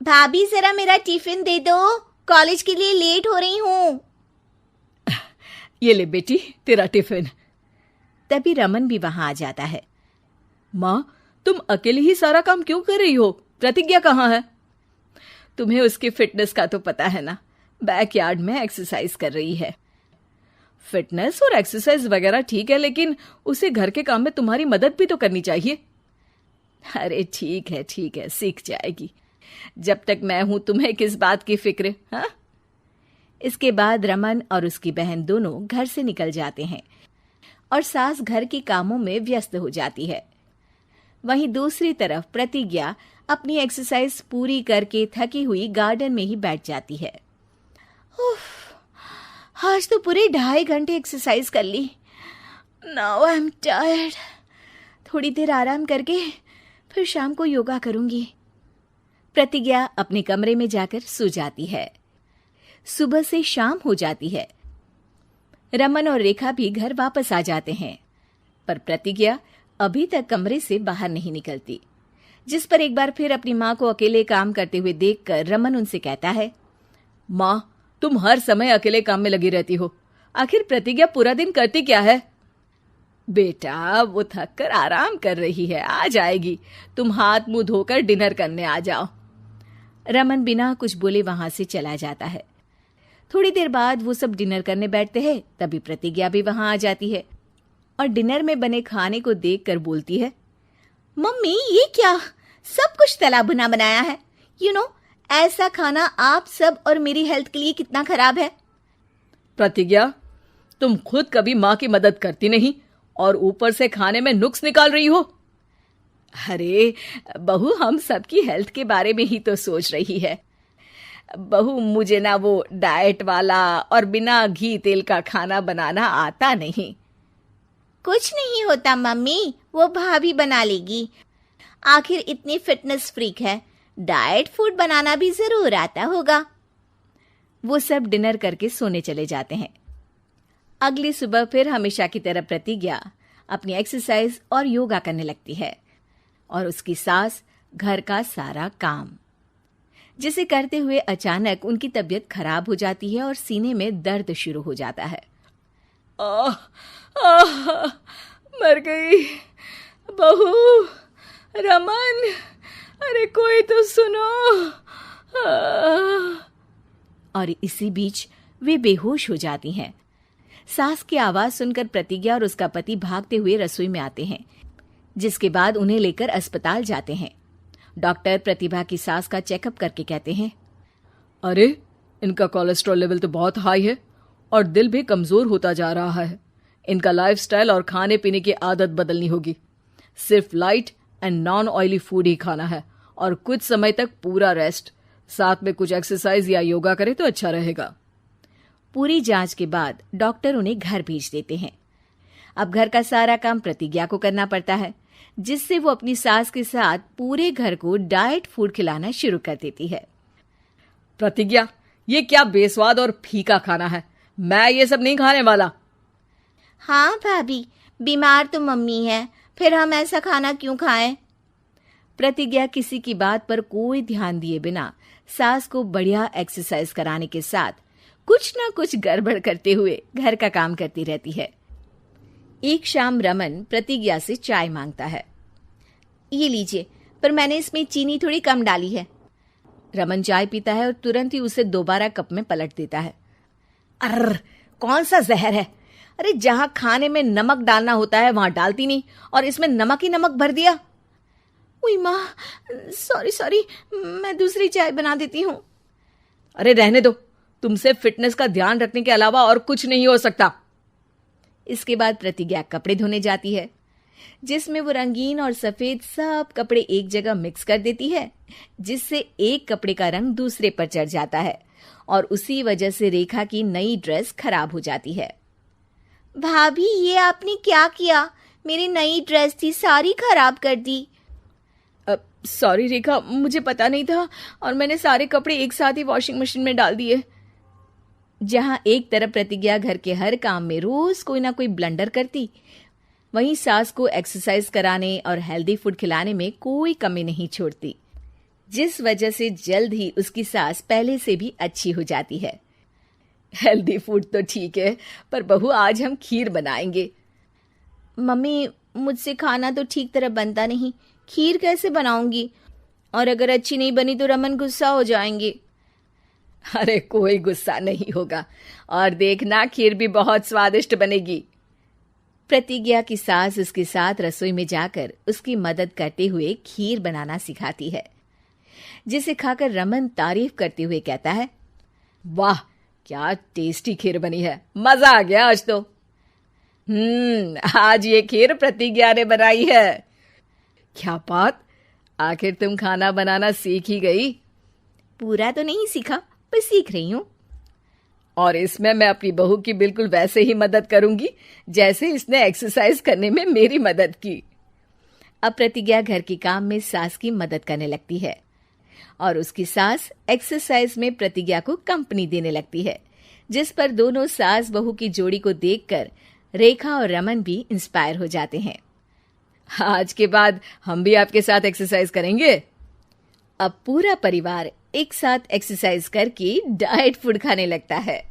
भाभी जरा मेरा टिफिन दे दो, कॉलेज के लिए लेट हो रही हूँ। ये ले बेटी तेरा टिफिन। तभी रमन भी वहां आ जाता है। माँ, तुम अकेले ही सारा काम क्यों कर रही हो? प्रतिज्ञा कहाँ है? तुम्हें उसकी फिटनेस का तो पता है ना, बैकयार्ड में एक्सरसाइज कर रही है। फिटनेस और एक्सरसाइज वगैरह ठीक है, लेकिन उसे घर के काम में तुम्हारी मदद भी तो करनी चाहिए। अरे ठीक है, सीख जाएगी। जब तक मैं हूं तुम्हें किस बात की फिक्र, हाँ? इसके बाद रमन और उसकी बहन दोनों घर से निकल जाते हैं और सास घर के कामों में व्यस्त हो जाती है। वहीं दूसरी तरफ प्रतिज्ञा अपनी एक्सरसाइज पूरी करके थकी हुई गार्डन में ही बैठ जाती है। आज तो पूरे 2.5 घंटे एक्सरसाइज कर ली। Now I am tired. थोड़ी देर आराम करके फिर शाम को योगा करूंगी। प्रतिज्ञा अपने कमरे में जाकर सो जाती है। सुबह से शाम हो जाती है। रमन और रेखा भी घर वापस आ जाते हैं, पर प्रतिज्ञा अभी तक कमरे से बाहर नहीं निकलती, जिस पर एक बार फिर अपनी माँ को अकेले काम करते हुए देखकर रमन उनसे कहता है, माँ, तुम हर समय अकेले काम में लगी रहती हो। आखिर प्रतिज्ञा पूरा दिन करती क्या है? बेटा, वो थक कर आराम कर रही है, आ जाएगी। तुम हाथ मुंह धोकर डिनर करने आ जाओ। रमन बिना कुछ बोले वहां से चला जाता है। थोड़ी देर बाद वो सब डिनर करने बैठते हैं। तभी प्रतिज्ञा भी वहां आ जाती है और डिनर में बने खाने को देखकर बोलती है, मम्मी ये क्या, सब कुछ तला भुना बनाया है। ऐसा खाना आप सब और मेरी हेल्थ के लिए कितना खराब है। प्रतिज्ञा, तुम खुद कभी माँ की मदद करती नहीं और ऊपर से खाने में नुक्स निकाल रही हो। अरे बहू, हम सबकी हेल्थ के बारे में ही तो सोच रही है। बहू, मुझे ना वो डाइट वाला और बिना घी तेल का खाना बनाना आता नहीं। कुछ नहीं होता मम्मी, वो भाभी बना लेगी। आखिर इतनी फिटनेस फ्रीक है, डाइट फूड बनाना भी जरूर आता होगा। वो सब डिनर करके सोने चले जाते हैं। अगली सुबह फिर हमेशा की तरह प्रतिज्ञा अपनी एक्सरसाइज और योगा करने लगती है और उसकी सास घर का सारा काम, जिसे करते हुए अचानक उनकी तबीयत खराब हो जाती है और सीने में दर्द शुरू हो जाता है। मर गई बहू। रमन, अरे कोई तो सुनो। और इसी बीच वे बेहोश हो जाती हैं। सास की आवाज सुनकर प्रतिज्ञा और उसका पति भागते हुए रसोई में आते हैं, जिसके बाद उन्हें लेकर अस्पताल जाते हैं। डॉक्टर प्रतिभा की सास का चेकअप करके कहते हैं, अरे इनका कोलेस्ट्रॉल लेवल तो बहुत हाई है और दिल भी कमजोर होता जा रहा है। इनका लाइफस्टाइल और खाने पीने की आदत बदलनी होगी। सिर्फ light and non oily food ही खाना है और कुछ समय तक पूरा रेस्ट, साथ में कुछ एक्सरसाइज या योगा करे तो अच्छा रहेगा। पूरी जांच के बाद डॉक्टर उन्हें घर भेज देते हैं। अब घर का सारा काम प्रतिज्ञा को करना पड़ता है, जिससे वो अपनी सास के साथ पूरे घर को डाइट फूड खिलाना शुरू कर देती है। प्रतिज्ञा, ये क्या बेस्वाद और फीका खाना है, मैं ये सब नहीं खाने वाला। हाँ भाभी, बीमार तो मम्मी है, फिर हम ऐसा खाना क्यों खाएं? प्रतिज्ञा किसी की बात पर कोई ध्यान दिए बिना सास को बढ़िया एक्सरसाइज कराने के साथ कुछ ना कुछ गड़बड़ करते हुए घर का काम करती रहती है। एक शाम रमन प्रतिज्ञा से चाय मांगता है। ये लीजिए, पर मैंने इसमें चीनी थोड़ी कम डाली है। रमन चाय पीता है और तुरंत ही उसे दोबारा कप में पलट देता है। अर्र, कौन सा जहर है? अरे जहां खाने में नमक डालना होता है वहां डालती नहीं और इसमें नमक ही नमक भर दिया। उई माँ, सॉरी, मैं दूसरी चाय बना देती हूँ। अरे रहने दो, तुमसे फिटनेस का ध्यान रखने के अलावा और कुछ नहीं हो सकता। इसके बाद प्रतिज्ञा कपड़े धोने जाती है, जिसमें वो रंगीन और सफेद सब कपड़े एक जगह मिक्स कर देती है, जिससे एक कपड़े का रंग दूसरे पर चढ़ जाता है और उसी वजह से रेखा की नई ड्रेस खराब हो जाती है। भाभी, ये आपने क्या किया? मेरी नई ड्रेस थी, सारी खराब कर दी। सॉरी रेखा, मुझे पता नहीं था और मैंने सारे कपड़े एक साथ ही वॉशिंग मशीन में डाल दिए। जहां एक तरफ प्रतिज्ञा घर के हर काम में रोज कोई ना कोई ब्लंडर करती, वहीं सास को एक्सरसाइज कराने और हेल्दी फूड खिलाने में कोई कमी नहीं छोड़ती। जिस वजह से जल्द ही उसकी सांस पहले से भी अच्छी हो जाती है। हेल्दी फूड तो ठीक है, पर बहू आज हम खीर बनाएंगे। मम्मी, मुझसे खाना तो ठीक तरह बनता नहीं, खीर कैसे बनाऊंगी? और अगर अच्छी नहीं बनी तो रमन गुस्सा हो जाएंगे। अरे कोई गुस्सा नहीं होगा, और देखना खीर भी बहुत स्वादिष्ट बनेगी। प्रतिज्ञा की सास उसके साथ रसोई में जाकर उसकी मदद करते हुए खीर बनाना सिखाती है, जिसे खाकर रमन तारीफ करते हुए कहता है, वाह क्या टेस्टी खीर बनी है, मजा आ गया आज तो। आज ये खीर प्रतिज्ञा ने बनाई है। क्या बात, आखिर तुम खाना बनाना सीख ही गई? पूरा तो नहीं सीखा, पर सीख रही हूँ। और इसमें मैं अपनी बहू की बिल्कुल वैसे ही मदद करूंगी जैसे इसने एक्सरसाइज करने में मेरी मदद की। अब प्रतिज्ञा घर के काम में सास की मदद करने लगती है और उसकी सास एक्सरसाइज में प्रतिज्ञा को कंपनी देने लगती है, जिस पर दोनों सास बहू की जोड़ी को देखकर रेखा और रमन भी इंस्पायर हो जाते हैं। आज के बाद हम भी आपके साथ एक्सरसाइज करेंगे। अब पूरा परिवार एक साथ एक्सरसाइज करके डाइट फूड खाने लगता है।